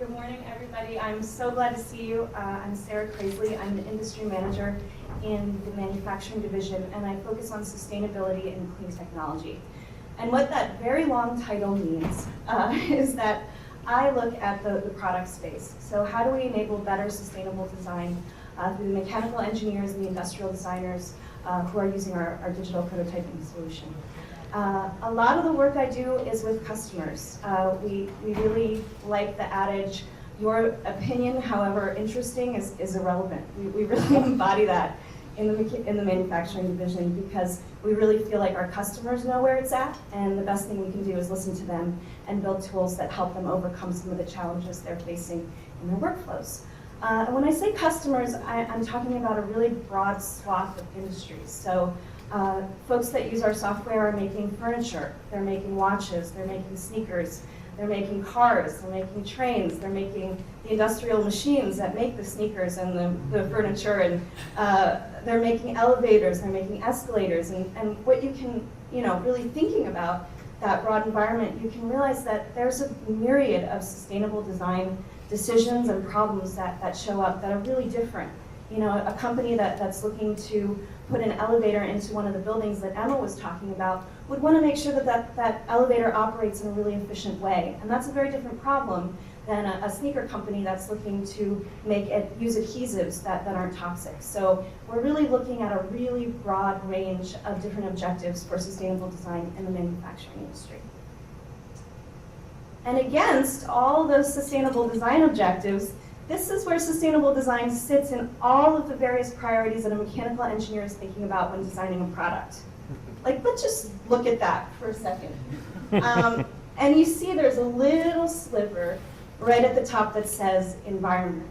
Good morning, everybody. I'm so glad to see you. I'm Sarah Krasley. I'm the industry manager in the manufacturing division, and I focus on sustainability and clean technology. And what that very long title means is that I look at the product space. So how do we enable better sustainable design through the mechanical engineers and the industrial designers who are using our digital prototyping solution. A lot of the work I do is with customers. We really like the adage, your opinion, however interesting, is irrelevant. We really embody that in the manufacturing division because we really feel like our customers know where it's at, and the best thing we can do is listen to them and build tools that help them overcome some of the challenges they're facing in their workflows. And when I say customers, I'm talking about a really broad swath of industries. So folks that use our software are making furniture, they're making watches, they're making sneakers, they're making cars, they're making trains, they're making the industrial machines that make the sneakers and the furniture, and they're making elevators, they're making escalators, and what you can, really thinking about that broad environment, you can realize that there's a myriad of sustainable design decisions and problems that show up that are really different. A company that's looking to put an elevator into one of the buildings that Emma was talking about would want to make sure that elevator operates in a really efficient way. And that's a very different problem than a sneaker company that's looking to use adhesives that aren't toxic. So we're really looking at a really broad range of different objectives for sustainable design in the manufacturing industry. And against all those sustainable design objectives, this is where sustainable design sits in all of the various priorities that a mechanical engineer is thinking about when designing a product. Let's just look at that for a second. And you see there's a little sliver right at the top that says environment.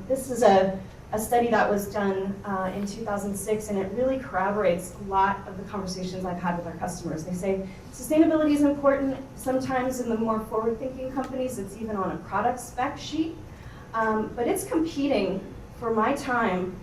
This is a study that was done in 2006, and it really corroborates a lot of the conversations I've had with our customers. They say sustainability is important. Sometimes in the more forward-thinking companies, it's even on a product spec sheet. But it's competing for my time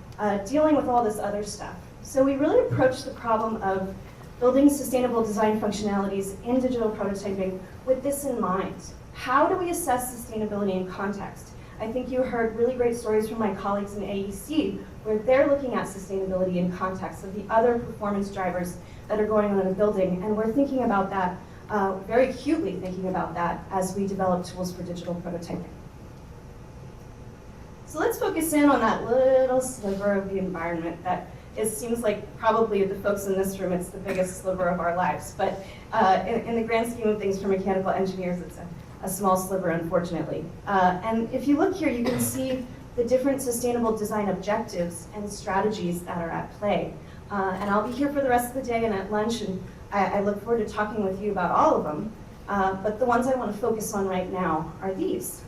dealing with all this other stuff. So we really approached the problem of building sustainable design functionalities in digital prototyping with this in mind. How do we assess sustainability in context? I think you heard really great stories from my colleagues in AEC where they're looking at sustainability in context of the other performance drivers that are going on in a building, and we're thinking about that, very acutely thinking about that as we develop tools for digital prototyping. So let's focus in on that little sliver of the environment that it seems like probably the folks in this room, it's the biggest sliver of our lives. But in the grand scheme of things for mechanical engineers, it's a small sliver, unfortunately. And if you look here, you can see the different sustainable design objectives and strategies that are at play. And I'll be here for the rest of the day and at lunch, and I look forward to talking with you about all of them. But the ones I want to focus on right now are these.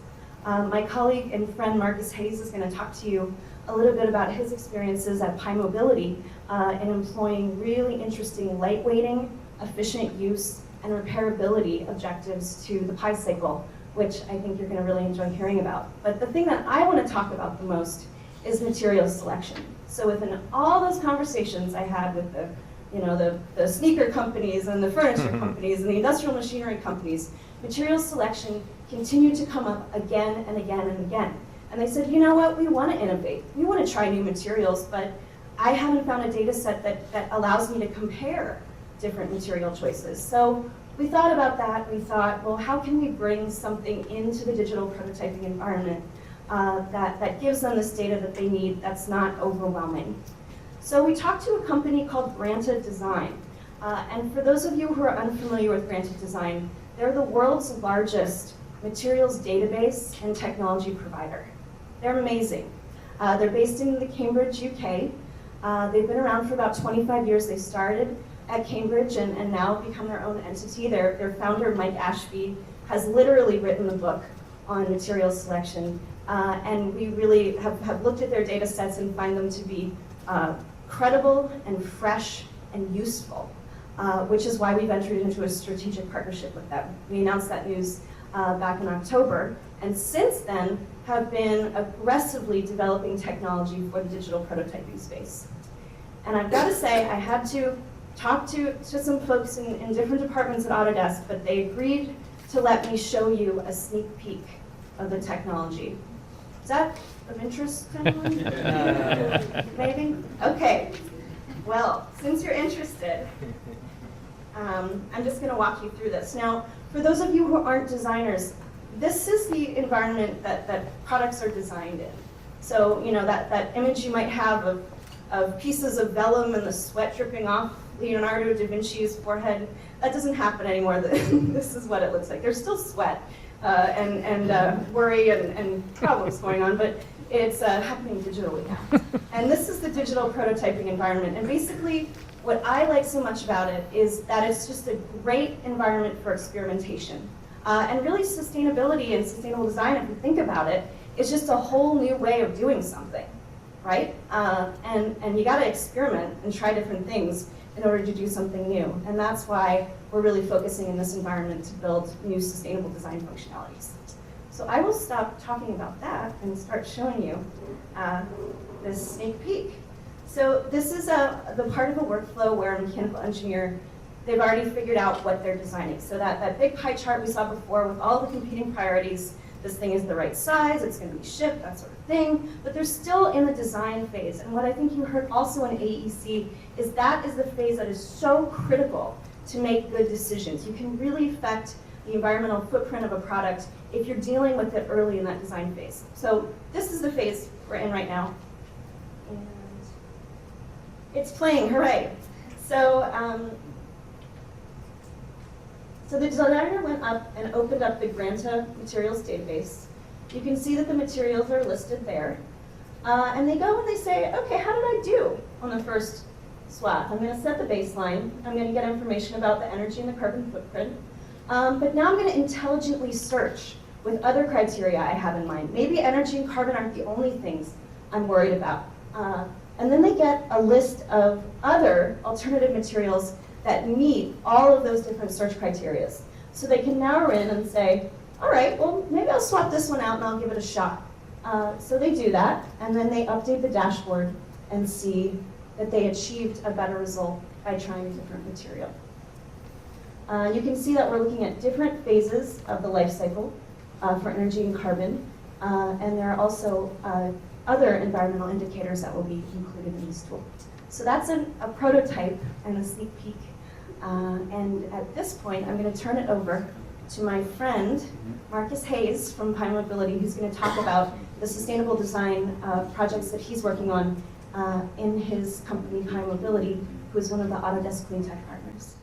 My colleague and friend Marcus Hayes is going to talk to you a little bit about his experiences at Pi Mobility in employing really interesting lightweighting, efficient use, and repairability objectives to the Pi cycle, which I think you're going to really enjoy hearing about. But the thing that I want to talk about the most is material selection. So within all those conversations I had with the sneaker companies and the furniture companies and the industrial machinery companies, material selection continued to come up again and again and again. And they said, you know what, we want to innovate. We want to try new materials, but I haven't found a data set that allows me to compare different material choices. So we thought about that. We thought, well, how can we bring something into the digital prototyping environment that gives them this data that they need that's not overwhelming? So we talked to a company called Granta Design. And for those of you who are unfamiliar with Granta Design, they're the world's largest materials database and technology provider. They're amazing. They're based in the Cambridge, UK. They've been around for about 25 years. They started at Cambridge and now become their own entity. Their founder, Mike Ashby, has literally written a book on material selection. And we really have looked at their data sets and find them to be credible and fresh and useful, which is why we've entered into a strategic partnership with them. We announced that news back in October, and since then have been aggressively developing technology for the digital prototyping space. And I've got to say, I had to talk to some folks in different departments at Autodesk, but they agreed to let me show you a sneak peek of the technology. Is that of interest to anyone? Maybe? Okay. Well, since you're interested, I'm just going to walk you through this. Now, for those of you who aren't designers, this is the environment that products are designed in. So, you know, that image you might have of pieces of vellum and the sweat dripping off Leonardo da Vinci's forehead, that doesn't happen anymore. This is what it looks like. There's still sweat and worry and problems going on, but it's happening digitally now. And this is the digital prototyping environment. And basically, what I like so much about it is that it's just a great environment for experimentation. And really sustainability and sustainable design, if you think about it, is just a whole new way of doing something, right? And you gotta experiment and try different things in order to do something new. And that's why we're really focusing in this environment to build new sustainable design functionalities. So I will stop talking about that and start showing you this sneak peek. So this is the part of a workflow where a mechanical engineer, they've already figured out what they're designing. So that big pie chart we saw before with all the competing priorities, this thing is the right size, it's going to be shipped, that sort of thing, but they're still in the design phase. And what I think you heard also in AEC is that is the phase that is so critical to make good decisions. You can really affect the environmental footprint of a product if you're dealing with it early in that design phase. So this is the phase we're in right now. And it's playing, hooray. So the designer went up and opened up the Granta materials database. You can see that the materials are listed there. And they go and they say, okay, how did I do on the first swath? I'm going to set the baseline. I'm going to get information about the energy and the carbon footprint. But now I'm going to intelligently search with other criteria I have in mind. Maybe energy and carbon aren't the only things I'm worried about. And then they get a list of other alternative materials that meet all of those different search criteria. So they can narrow in and say, all right, well, maybe I'll swap this one out and I'll give it a shot. So they do that, and then they update the dashboard and see that they achieved a better result by trying a different material. You can see that we're looking at different phases of the life cycle for energy and carbon, and there are also other environmental indicators that will be included in this tool. So that's a prototype and a sneak peek. And at this point, I'm going to turn it over to my friend, Marcus Hayes from Pi Mobility, who's going to talk about the sustainable design projects that he's working on in his company, Pi Mobility, who is one of the Autodesk Clean Tech partners.